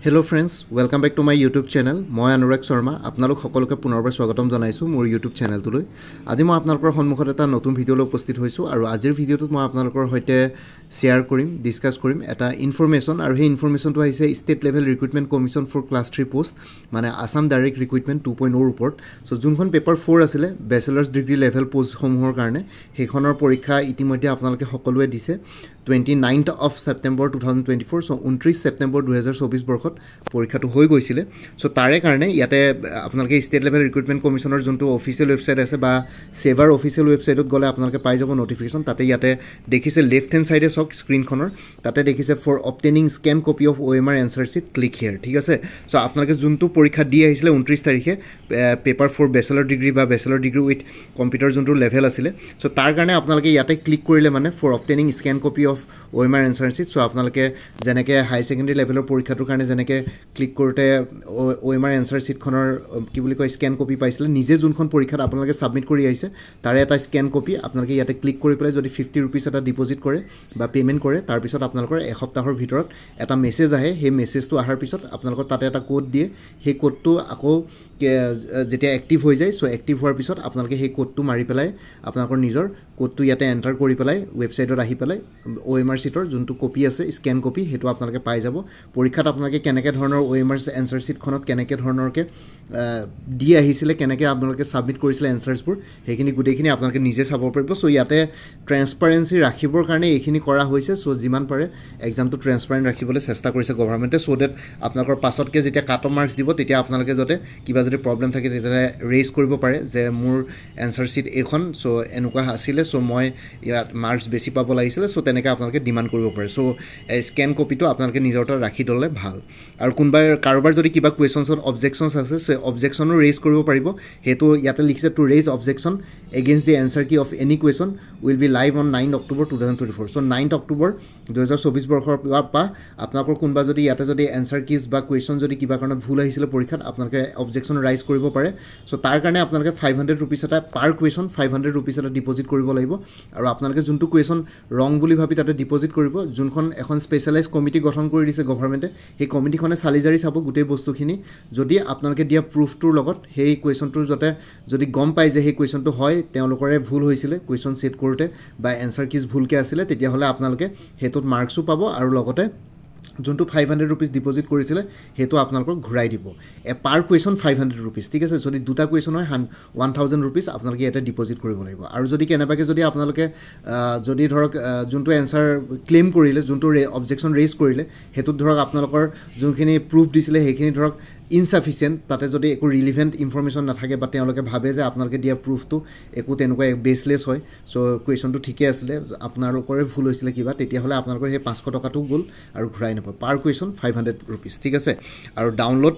Hello friends, welcome back to my YouTube channel. মই অনুৰাগ শৰ্মা আপোনালোক সকলোকে পুনৰবাৰ স্বাগতম জনাইছো মোৰ YouTube চেনেলটোলৈ। আজি মই আপোনালোকৰ সন্মুখত এটা নতুন ভিডিঅ' লৈ উপস্থিত হৈছো আৰু আজিৰ ভিডিঅ'টোত মই আপোনালোকৰ সৈতে শেয়াৰ কৰিম, ডিসকাস কৰিম এটা ইনফৰমেশন আৰু সেই ইনফৰমেশনটো আহিছে state level recruitment commission for class 3 post মানে আসাম ডাইৰেক্ট ৰিক্ৰুটমেন্ট 2.0 ৰ ওপৰত। সো যোনখন পেপাৰ 4 আছিল বেচেলাৰ্ছ ডিগ্ৰী লেভেল পোষ্ট সমূহৰ কাৰণে সেইখনৰ পৰীক্ষা ইতিমধ্যে আপোনালোকে সকলোৱে দিছে 29th of September 2024 so 29 September 2024 বৰ্ষত পৰীক্ষাটো হৈ গৈছিল। সো তাৰে কাৰণে ইয়াতে আপোনালোকে ষ্টেট লেভেল ৰিক্ৰুটমেন্ট কমিশনৰ যোনটো অফিচিয়েল ওয়েবসাইট আছে বা সেভাৰ অফিচিয়েল ওয়েবসাইটত গলে আপোনালোকে পাই যাব নটিফিকেশন। তাতে ইয়াতে দেখিছে লেফট হ্যান্ড সাইডে সক স্ক্ৰিনখনৰ তাতে দেখিছে for obtaining scan copy of OMR answer sheet click here. ঠিক আছে, সো আপোনালোকে যোনটো পৰীক্ষা দি আহিছিলে 29 তাৰিখে পেপাৰ 4 বেচেলাৰ ডিগ্ৰী বা বেচেলাৰ ডিগ্ৰী উইথ কম্পিউটাৰ যোনটো লেভেল আছিলে। সো তাৰ কাৰণে আপোনালোকে ইয়াতে ক্লিক কৰিলে মানে for obtaining scan copy of OMR answer sheet. So আপোনালোকে যেনেকে হাই সেকেন্ডাৰী লেভেলৰ পৰীক্ষাটোৰ কাৰণে যেনেকে ক্লিক কৰোতে OMR আনসাৰ শীটখনৰ কি বুলি কয় স্ক্যান কপি পাইছিল, নিজে যোনখন পৰীক্ষাত আপোনালোকে সাবমিট কৰি আহিছে তাৰে এটা স্ক্যান কপি আপোনালোকে ইয়াতে ক্লিক কৰি পেলাই যদি 50 रुपीस এটা ডিপোজিট কৰে বা পেমেন্ট কৰে তাৰ পিছত আপোনালোকৰ এসপ্তাহৰ ভিতৰত এটা মেসেজ আহে। সেই মেসেজটো আহাৰ পিছত আপোনালোকৰ তাতে এটা কোড দিয়ে, সেই কোডটো আকৌ যেতিয়া এক্টিভ হৈ যায়। সো এক্টিভ হোৱাৰ পিছত আপোনালোকে সেই কোডটো মাৰি পেলাই আপোনালোকৰ নিজৰ কোডটো ইয়াতে এন্টাৰ কৰি পেলাই ওয়েবসাইটত আহি পেলাই OMR শীটৰ যোনটো কপি আছে স্ক্যান কপি হেতু আপোনালোকে পাই যাব। পৰীক্ষাত আপোনালোকে কেনেকে ধৰণৰ OMR আনসাৰ শীটখনত কেনেকে ধৰণৰকে দি আহিছিলে, কেনেকে আপোনালোকে সাবমিট কৰিছিল আনসাৰছবোৰ সেইখিনি গুটেইখিনি আপোনালোকে নিজে চাব পাৰিব। সো ইয়াতে ট্ৰান্সপাৰেন্সি ৰাখিবৰ কাৰণে এইখিনি কৰা হৈছে। সো যিমান পাৰে এক্সামটো ট্ৰান্সপাৰেন্ট ৰাখিবলৈ চেষ্টা কৰিছে গভৰ্ণমেণ্টে, সো দ্যাট আপোনালোকৰ পাছতকে যেতিয়া কাট অফ মাৰ্কস দিব তেতিয়া আপোনালোকে যাতে কিবা যদি প্ৰবলেম থাকে তেতিয়া ৰেজ কৰিব পাৰে যে মোৰ আনসাৰ শীট এখন সো এনেকুৱা আছিল, সো মই ইয়াত মাৰ্কস বেছি পাব লাগিছিল। সো তেনেকৈ আপোনালোকে ডিমান্ড কৰিব পাৰে। সো স্ক্যান কপিটো আপোনালোকে নিজৰ তাত ৰাখি দলে ভাল। আৰু কোনবাই কাৰোবাৰ যদি কিবা কুৱেশ্যনছত অবজেকশনছ আছে সো অবজেকশনো ৰেজ কৰিব পাৰিব। হেতু ইয়াতে লিখিছে to raise objection against the answer key of any question will be live on 9 October 2024। So 9 October 2024 বৰ্ষৰ পৰা আপোনালোকৰ কোনবা যদি ইয়াতে যদি আনসাৰ কিজ বা কুৱেশ্যন যদি কিবা কাৰণত ভুল আহিছিল পৰীক্ষাত আপোনালোকে অবজেকশন ৰাইজ কৰিব পাৰে। সো তাৰ কাৰণে আপোনালোকে 500 रुपीस এটা পাৰ কুৱেশ্যন 500 रुपीस এটা ডিপোজিট কৰিব লাগিব। আৰু আপোনালোকে যোনটো কুৱেশ্যন ৰং বুলি ভাবি তাতে ডিপোজিট কৰিব, যোনখন এখন স্পেশালাইজ কমিটি গঠন কৰি দিছে গভৰ্ণমেণ্টে সেই কমিটিখনে চালিজাৰি চাব গোটেই বস্তুখিনি। যদি আপোনালোকে দিয়া প্ৰুফটোৰ লগত সেই কুৱেশ্যনটোৰ যাতে যদি গম পায় যে সেই কুৱেশ্যনটো হয় তেওঁলোকৰে ভুল হৈছিলে কুৱেশ্যন সেট কৰোতে বা আনসাৰ কিজ ভুলকে আছিলে তেতিয়া হলে আপোনালোকে হেতুত মাৰ্কসও পাব আৰু লগতে যোনটো 500 रुपीस ডিপোজিট কৰিছিলে হেতু আপোনালোকক ঘূৰাই দিব। পাৰ কুৱেশ্যন 500 रुपीस। ঠিক আছে, যদি দুটা কুৱেশ্যন হয় 1000 रुपीस আপোনালোকে এটা ডিপোজিট কৰিব লাগিব। আৰু যদি কেনেবাকে যদি আপোনালোকে যদি ধৰক যোনটো আনসাৰ ক্লেম কৰিলে যোনটো অবজেকশন ৰেজ কৰিলে হেতুত ধৰক আপোনালোকৰ যোনখিনি প্ৰুফ দিছিলে সেইখিনি ধৰক ইনসাফিচিয়েন্ট, তাতে যদি একো ৰিলিভেন্ট ইনফৰমেশন নাথাকে বা তেওঁলোকে ভাবে যে আপোনালোকে দিয়া প্ৰুফটো একো তেনেকুৱা বেসলেস হয়, সো কুৱেশ্যনটো ঠিকে আছিলে আপোনালোকৰে ভুল হৈছিলে কিবা, তেতিয়া হলে আপোনালোকৰ সেই 500 টকাটো গ'ল আৰু ঘূৰাই নাপাব। পাৰ কুৱেশ্যন 500 रुपीस। ঠিক আছে, আৰু ডাউনলোড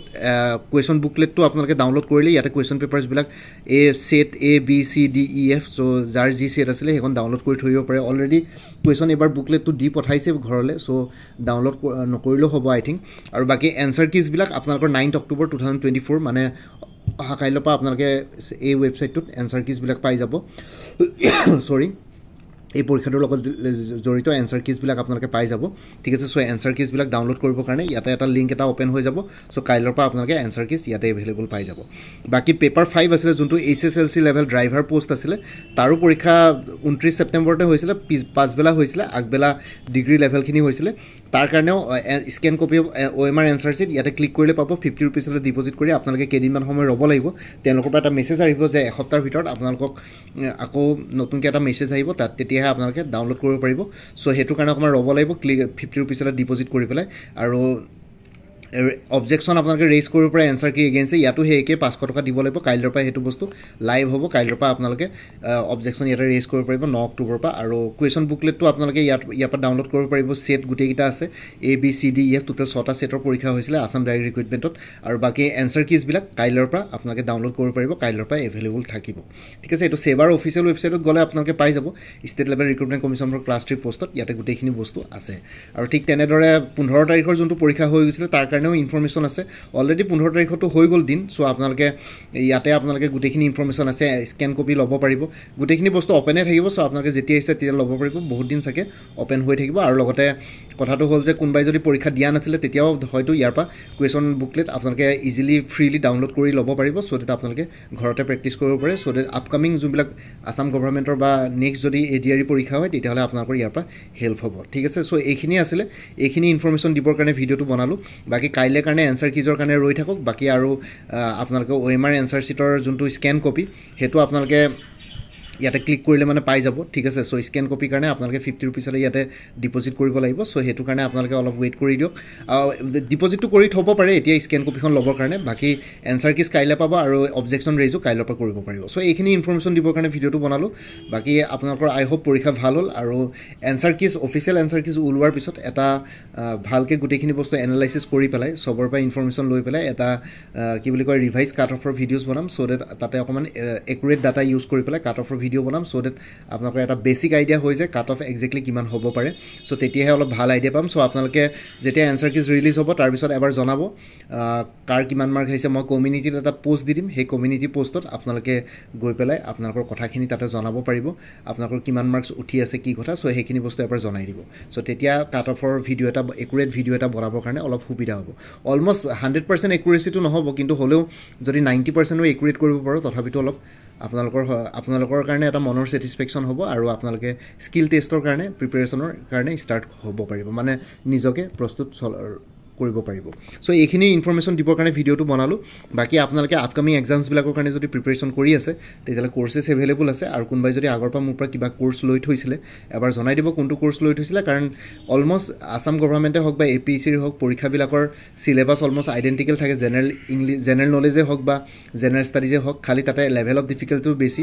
কুৱেশ্যন বুকলেটটো আপোনালোকে ডাউনলোড কৰিলে ইয়াতে কুৱেশ্যন পেপাৰছ বিলাক সেট ABCDEF সো যাৰ যি সেট আছিলে সেইখন ডাউনলোড কৰি থৈ দিব পাৰে। অলৰেডি কুৱেশ্যন এবাৰ বুকলেটটো দি পঠাইছে ঘৰলৈ, সো ডাউনলোড নকৰিলেও হ'ব আই থিংক। আৰু বাকি আনসাৰ কিজ বিলাক আপোনালোকৰ 9 অক্টোবৰ 2024 মানে অহা কাইলৈৰ পৰা আপোনালোকে এই ওয়েবসাইটটোত আনসাৰ কিজ বিলাক পাই যাব। সৰি এই পৰীক্ষাটোৰ লগত জড়িত আনসাৰ কিজ বিলাক আপোনালোকে পাই যাব। ঠিক আছে, সো আনসাৰ কিজ বিলাক ডাউনলোড কৰিবৰ কাৰণে ইয়াতে এটা লিংক এটা ওপেন হৈ যাব। সো কাইলৈৰ পৰা আপোনালোকে আনসাৰ কিজ ইয়াতে এভেইলেবল পাই যাব। বাকি পেপাৰ 5 আছিল যোনটো HSLC লেভেল ড্ৰাইভাৰ পোষ্ট আছিল তাৰো পৰীক্ষা 29 সেপ্টেম্বৰতে হৈছিল, পাঁচবেলা হৈছিল, আগবেলা ডিগ্ৰী লেভেলখিনি হৈছিল। তাৰ কাৰণেও scan copy of OMR answer sheet ইয়াতে ক্লিক কৰিলে পাব। 50 रुपीस এটা ডিপোজিট কৰি আপোনালোকে কেইদিনমান সময় ৰ'ব লাগিব। তেওঁলোকৰ পৰা এটা মেসেজ আহিব যে এসপ্তাহৰ ভিতৰত আপোনালোকক আকৌ নতুনকৈ এটা মেসেজ আহিব, তাত তেতিয়াহে আপোনালোকে ডাউনলোড কৰিব পাৰিব। সো হেতু কাৰণে অকমান ৰ'ব লাগিব, 50 रुपीस এটা ডিপোজিট কৰি পেলাই। আৰু অবজেকশন আপোনালোকে ৰেজ কৰিব পাৰে আনসাৰ কি এগেইনষ্ট ইয়াতো সেই একে 500 টকা দিব লাগিব। কাইলৈৰ পৰা হেতু বস্তু লাইভ হ'ব, কাইলৈৰ পৰা আপোনালোকে অবজেকশন ইয়াতে ৰেজ কৰিব পাৰিব 9 অক্টোবৰৰ পৰা। আৰু কুৱেশ্যন বুকলেটটো আপোনালোকে ইয়াৰ পৰা ডাউনলোড কৰিব পাৰিব। সেট গোটেইকেইটা আছে ABCDEF টোটেল 6টা সেটৰ পৰীক্ষা হৈছিলে আসাম ডাইৰেক্ট ৰিক্ৰুটমেন্টত। আৰু বাকি আনসাৰ কিজ বিলাক কাইলৈৰ পৰা আপোনালোকে ডাউনলোড কৰিব পাৰিব, কাইলৈৰ পৰা এভেইলেবল থাকিব। ঠিক আছে, এইটো সেভাৰ অফিচিয়েল ওয়েবসাইটত গ'লে আপোনালোকে পাই যাব state level recruitment commission for class 3 পোষ্টত ইয়াতে গোটেইখিনি বস্তু আছে। আৰু ঠিক তেনেদৰে 15 তাৰিখৰ যোনটো পৰীক্ষা হৈ গৈছিলে তাৰ কাৰণেও ইনফৰমেশ্যন আছে অলৰেডি 15 তাৰিখতো হৈ গ'ল দিন সো আপোনালোকে ইয়াতে আপোনালোকে গোটেইখিনি ইনফৰমেশ্যন আছে স্ক্যান কপি ল'ব পাৰিব গোটেইখিনি বস্তু ওপেনে থাকিব সো আপোনালোকে যেতিয়া ইচ্ছা তেতিয়া ল'ব পাৰিব বহুত দিন চাগে ওপেন হৈ থাকিব আৰু লগতে কথাটো হ'ল যে কোনবাই যদি পৰীক্ষা দিয়া নাছিলে তেতিয়াও হয়তো ইয়াৰ পৰা কুৱেশ্যন বুকলেট আপোনালোকে ইজিলি ফ্ৰীলি ডাউনলোড কৰি ল'ব পাৰিব সো that আপোনালোকে ঘৰতে প্ৰেক্টিছ কৰিব পাৰে সো that আপকামিং যোনবিলাক আসাম গভৰ্ণমেণ্টৰ বা নেক্সট যদি এডিআৰই পৰীক্ষা হয় তেতিয়াহ'লে আপোনালোকৰ ইয়াৰ পৰা হেল্প হ'ব ঠিক আছে সো এইখিনি আছিলে এইখিনি ইনফৰমেশ্যন দিবৰ কাৰণে ভিডিঅ'টো বনালোঁ বাকী কাইলৈ কাৰণে এনচাৰ কিজৰ কাৰণে ৰৈ থাকক বাকী আৰু আপোনালোকে OMR এনচাৰ চিটৰ যোনটো স্ক্যান কপি সেইটো আপোনালোকে ইয়াতে ক্লিক কৰিলে মানে পাই যাব ঠিক আছে সো স্ক্যান কপি কাৰণে আপোনালোকে 50 रुपीसলে ইয়াতে ডিপোজিট কৰিব লাগিব সো হেতু কাৰণে আপোনালোকে অলপ ওয়েট কৰি দিওক ডিপোজিটটো কৰি থব পাৰে এতিয়া স্ক্যান কপিখন ল'বৰ কাৰণে বাকি এনসাৰ কিজ কাইলে পাব আৰু অবজেকশন ৰেইজো কাইলৰ পৰা কৰিব পাৰিব সো এইখিনি ইনফৰমেশ্যন দিবৰ কাৰণে ভিডিঅ'টো বনালো বাকি আপোনালোকৰ আই হোপ পৰীক্ষা ভাল হ'ল আৰু answer keys official answer keys ওলোৱাৰ পিছত এটা ভালকে গুটেখিনি বস্তু এনালাইসিস কৰি পেলাই সবৰ পৰা ইনফৰমেশ্যন লৈ পেলাই এটা কি বুলি কয় ৰিভাইজ কাট অফৰ ভিডিঅ'জ বনাম সো that তাতে অকমান একুৰেট ডাটা ইউজ কৰি পেলাই কাট অফৰ ভিডিঅ' বনাম সো that আপোনালোকৰ এটা বেসিক আইডিয়া হৈ যায় কাট অফ এক্স্যাক্টলি কিমান হ'ব পাৰে সো তেতিয়াহে অলপ ভাল আইডিয়া পাম সো আপোনালোকে যেতিয়া এনসাৰ কিজ ৰিলিজ হ'ব তাৰ পিছত এবাৰ জনাব কাৰ কিমান মাৰ্ক আহিছে মই কমিউনিটিত এটা পোষ্ট দি দিম সেই কমিউনিটি পোষ্টত আপোনালোকে গৈ পেলাই আপোনালোকৰ কথাখিনি তাতে জনাব পাৰিব আপোনালোকৰ কিমান মাৰ্কস উঠি আছে কি কথা সো সেইখিনি বস্তু এবাৰ জনাই দিব সো তেতিয়া কাট অফৰ ভিডিঅ' এটা একুৰেট ভিডিঅ' এটা বনাবৰ কাৰণে অলপ সুবিধা হ'ব অলমোষ্ট 100% একুৰেচিটো নহ'ব কিন্তু হ'লেও যদি 90% একুৰেট কৰিব পাৰো তথাপিতো অলপ আপোনালোকৰ কাৰণে এটা মনৰ স্যাটিসফ্যাকশন হ'ব আৰু আপোনালোকে স্কিল টেষ্টৰ কাৰণে প্ৰিপাৰেচনৰ কাৰণে ষ্টাৰ্ট হ'ব পাৰিব মানে নিজকে প্ৰস্তুত কৰিব পাৰিব সো এইখিনি ইনফৰমেশ্যন দিবৰ কাৰণে ভিডিঅ'টো বনালো বাকি আপোনালোকে আপকামিং এক্সামছ বিলাকৰ কাৰণে যদি প্ৰিপাৰেচন কৰি আছে তেতিয়ালে কোৰ্সেছ এভেইলেবল আছে আৰু কোনবাই যদি আগৰ পৰা মোৰ পৰা কিবা কোৰ্স লৈ থৈছিলে এবাৰ জনাই দিব কোনটো কোৰ্স লৈ থৈছিলে কাৰণ অলমোষ্ট আসাম গভৰ্ণমেণ্টে হওক বা এপিএসসিৰ হওক পৰীক্ষা বিলাকৰ সিলেবাস অলমোষ্ট আইডেন্টিক্যাল থাকে জেনাৰেল নলেজে হওক বা জেনাৰেল ষ্টাডিজে হওক খালি তাতে লেভেল অফ ডিফিকাল্টিটো বেছি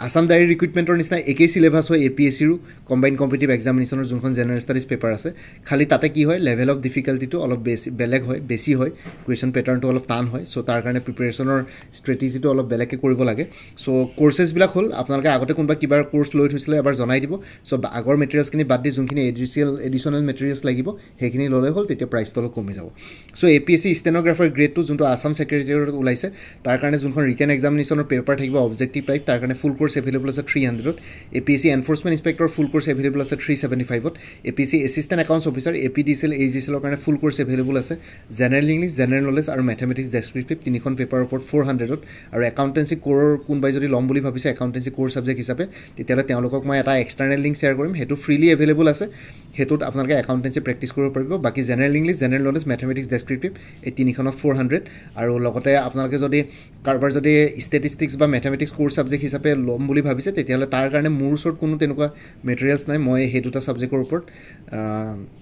আসাম ডাইৰেক্ট ৰিক্ৰুটমেণ্টৰ নিচিনা একেই সিলেবাস হয় এপিএসসিৰো কম্বাইন্ড কম্পিটিটিভ এক্সামিনেশ্যনৰ যোনখন জেনাৰেল ষ্টাডিজ পেপাৰ আছে খালি তাতে কি হয় লেভেল অফ ডিফিকাল্টিটো অলপ বেলেগ হয় বেছি হয় কোৱেশ্চন প্যাটাৰ্নটো অলপ টান হয় সো তাৰ কাৰণে প্ৰিপাৰেচনৰ ষ্ট্ৰেটেজিটো অলপ বেলেগকে কৰিব লাগে সো কোৰ্সেছ বিলাক হ'ল আপোনালোকে আগতে কোনবা কিবা কোৰ্স লৈ থৈছিলে এবাৰ জনাই দিব সো আগৰ মেটেৰিয়েলছখিনি বাদ দি যোনখিনি এডিশনাল মেটেৰিয়েলছ লাগিব সেইখিনি ল'লে হ'ল তেতিয়া প্ৰাইচটো অলপ কমি যাব সো এপিএসসি ষ্টেনোগ্ৰাফাৰ গ্ৰেডটো যোনটো আসাম সেক্ৰেটাৰিয়েটত ওলাইছে তাৰ কাৰণে যোনখন ৰিটেন এক্সামিনেশ্যনৰ পেপাৰ থাকিব অবজেক্টিভ টাইপ তাৰ কাৰণে ফুল কোৰ্স এভেইলেবল আছে 300ত APSC enforcement inspector full course available আছে 375ত APSC assistant accounts officer APDCL এইজিএসএলৰ কাৰণে ফুল কোৰ্স এভেইলেবল আছে জেনাৰেল ইংলিশ জেনাৰেল নলেজ আৰু ম্যাথমেটিক্স ডেসক্ৰিপটিভ তিনিখন পেপাৰৰ ওপৰত 400ত আৰু একাউন্টেন্সি কোৰৰ কোনবাই যদি ল'ম বুলি ভাবিছে একাউন্টেন্সি কোৰ সাবজেক্ট হিচাপে তেতিয়ালে তেওঁলোকক মই এটা এক্সটাৰ্নেল লিংক শেয়াৰ কৰিম হেতু ফ্ৰীলি এভেইলেবল আছে হেতুত আপোনালোকে একাউন্টেন্সি প্ৰেক্টিছ কৰিব পাৰিব বাকি general English general knowledge mathematics descriptive এই তিনিখনত 400 আৰু লগতে আপোনালোকে যদি কাৰবাৰ যদি ষ্টেটিষ্টিক্স বা ম্যাথমেটিক্স কোৰ সাবজেক্ট হিচাপে ল'ম বুলি ভাবিছে তেতিয়ালে তাৰ কাৰণে মোৰ ওচৰত কোনো তেনেকুৱা মেটেৰিয়েলছ নাই মই এই দুটা সাবজেক্টৰ ওপৰত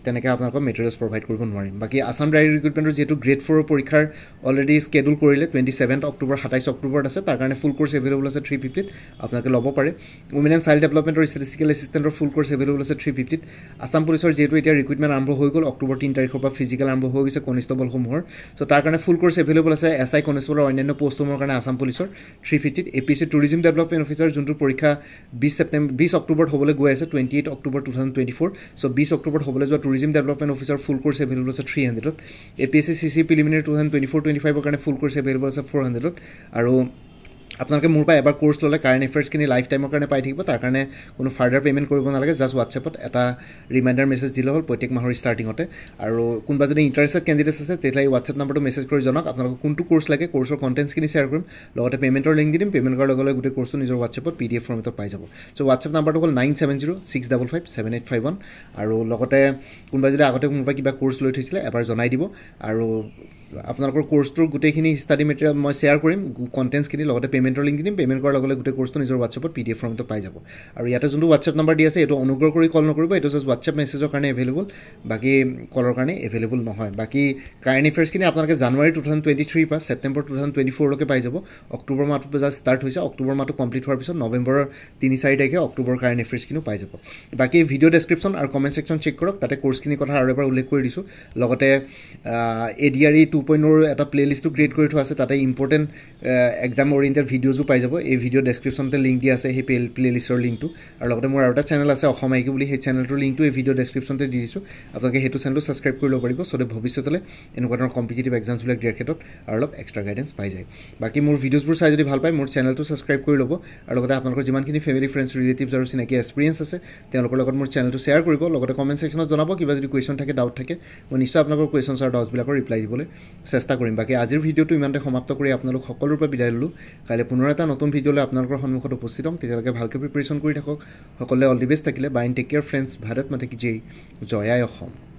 তেনেকৈ আপোনালোকক মেটেৰিয়েলছ প্ৰভাইড কৰিব নোৱাৰিম বাকি আসাম ডাইৰেক্ট ৰিক্ৰুটমেণ্টৰ যেটো গ্ৰেড 4 পৰীক্ষাৰ অলৰেডি স্কেডুল কৰিলে 27 অক্টোবৰ 27 অক্টোবৰত আছে তাৰ কাৰণে ফুল কোৰ্স এভেইলেবল আছে 350ত আপোনালোকে ল'ব পাৰে উমেন এণ্ড চাইল্ড ডেভেলপমেণ্টৰ ষ্টেটিষ্টিকেল এছিষ্টেণ্টৰ ফুল কোৰ্স এভেইলেবল আছে 350ত আসাম পুলিচৰ যেটো এতিয়া ৰিক্ৰুটমেণ্ট আৰম্ভ হৈ গ'ল অক্টোবৰ 3 তাৰিখৰ পৰা ফিজিকেল আৰম্ভ হৈ গৈছে কনষ্টেবল সমূহৰ সো তাৰ কাৰণে ফুল কোৰ্স এভেইলেবল আছে এসআই কনষ্টেবলৰ অন্যান্য পোষ্টসমূহৰ কাৰণে আসাম পুলিচৰ 350ত এপিএসসি টুৰিজম ডেভেলপমেণ্ট অফিচাৰ যোনটো পৰীক্ষা 20 অক্টোবৰত হ'বলৈ গৈ আছে 28 অক্টোবৰ 2024 সো 20 অক্টোবৰত হ'বলৈ যোৱা টুৰিজম ডেভেলপমেণ্ট অফিচাৰ ফুল কোৰ্স এভেইলেবল আছে 300ত এপিএসসি সিসি প্ৰিলিমিনাৰী 2024-25 কাৰণে ফুল কোৰ্স এভেইলেবল আছে 400ত আৰু আপোনালোকে মোৰ পৰা এবাৰ কোৰ্স ল'লে কাৰেণ্ট এফেয়াৰ্ছখিনি লাইফ টাইমৰ কাৰণে পাই থাকিব তাৰ কাৰণে কোনো ফাৰ্ডাৰ পেমেণ্ট কৰিব নালাগে জাষ্ট হোৱাটছএপত এটা ৰিমাইণ্ডাৰ মেছেজ দিলে হ'ল প্ৰত্যেক মাহৰ ষ্টাৰ্টিঙতে আৰু কোনোবা যদি ইণ্টাৰেষ্টেড কেণ্ডিডেটছ আছে তেতিয়া এই হোৱাটছএপ নম্বৰটো মেছেজ কৰি জনাওক আপোনালোকক কোনটো কোৰ্স লাগে কোৰ্সৰ কণ্টেণ্টছখিনি শ্বেয়াৰ কৰিম লগতে পেমেণ্টৰ লিংক দি দিম পেমেণ্ট কৰাৰ লগে লগে গোটেই কোৰ্সটো নিজৰ হোৱাটছএপত PDF ফৰ্মেটত পাই যাব সো হোৱাটছএপ নম্বৰটো হ'ল 9706557851 আৰু লগতে কোনোবা যদি আগতে মোৰ পৰা কিবা কোৰ্স লৈ থৈছিলে এবাৰ জনাই দিব আৰু আপোনালোকৰ কোৰ্সটোৰ গোটেইখিনি ষ্টাডি মেটেৰিয়েল মই শ্বেয়াৰ কৰিম কণ্টেণ্টছখিনি লগতে পেমেণ্টৰ লিংক দিম পেমেণ্ট কৰাৰ লগে লগে গোটেই কোৰ্সটো নিজৰ হোৱাটছএপত PDF ফৰ্মেটত পাই যাব আৰু ইয়াতে যোনটো হোৱাটছএপ নম্বৰ দি আছে এইটো অনুগ্ৰহ কৰি কল নকৰিব এইটো জাষ্ট হোৱাটছএপ মেছেজৰ কাৰণে এভেইলেবল বাকি কলৰ কাৰণে এভেইলেবল নহয় বাকি কাৰেণ্ট এফেয়াৰ্ছখিনি আপোনালোকে জানুৱাৰী 2023 পৰা ছেপ্টেম্বৰ 2024 লৈকে পাই যাব অক্টোবৰ মাহটো জাষ্ট ষ্টাৰ্ট হৈছে অক্টোবৰ মাহটো কমপ্লিট হোৱাৰ পিছত নৱেম্বৰৰ 3-4 তাৰিখে অক্টোবৰ কাৰেণ্ট এফেয়াৰ্ছখিনিও পাই যাব বাকি ভিডিঅ' ডেছক্ৰিপশ্যন আৰু কমেণ্ট ছেকশ্যন চেক কৰক তাতে কোৰ্সখিনিৰ কথা আৰু এবাৰ উল্লেখ কৰি দিছোঁ লগতে ADRE 2.0 এটা প্লেলিষ্টটো ক্ৰিয়েট কৰি থোৱা আছে তাতে ইম্পৰ্টেণ্ট এক্সাম অৰিয়েণ্টেড ভিডিঅ'জো পাই যাব এই ভিডিঅ' ডেছক্ৰিপশ্যনতে লিংক দিয়া আছে সেই প্লেলিষ্টৰ লিংকটো আৰু লগতে মোৰ আৰু এটা চেনেল আছে অসম আইকিউ বুলি সেই চেনেলটোৰ লিংকটো এই ভিডিঅ' ডেছক্ৰিপশ্যনতে দি দিছোঁ আপোনালোকে সেইটো চেনেলটো ছাবস্ক্ৰাইব কৰি ল'ব পাৰিব সো ভৱিষ্যতলৈ এনেকুৱা ধৰণৰ কম্পিটিটিভ এক্সামছবিলাক দিয়াৰ ক্ষেত্ৰত আৰু অলপ এক্সট্ৰা গাইডেঞ্চ পাই যায় বাকী মোৰ ভিডিঅ'ছবোৰ চাই যদি ভাল পায় মোৰ চেনেলটো ছাবস্ক্ৰাইব কৰি ল'ব আৰু লগতে আপোনালোকৰ যিমানখিনি ফেমিলি ফ্ৰেণ্ডছ ৰিলেটিভছ আৰু চিনাকি এক্সপিৰিয়েঞ্চ আছে তেওঁলোকৰ লগত মোৰ চেনেলটো শ্বেয়াৰ কৰিব লগতে কমেণ্ট ছেকশ্যনত জনাব কিবা যদি কুৱেশ্যন থাকে ডাউট থাকে মই নিশ্চয় আপোনালোকৰ কুৱেশ্যনছ আৰু ডাউটছবিলাকৰ ৰিপ্লাই দিবলৈ চেষ্টা কৰিম বাকী আজিৰ ভিডিঅ'টো ইমানতে সমাপ্ত কৰি আপোনালোক সকলোৰ পৰা বিদায় ল'লোঁ কাইলৈ পুনৰ এটা নতুন ভিডিঅ'লৈ আপোনালোকৰ সন্মুখত উপস্থিত হ'ম তেতিয়ালৈকে ভালকৈ প্ৰিপেৰেশ্যন কৰি থাকক সকলোৱে অল দি বেষ্ট থাকিলে bye take care friends Bharat মাতা কি জয় জয় আই অসম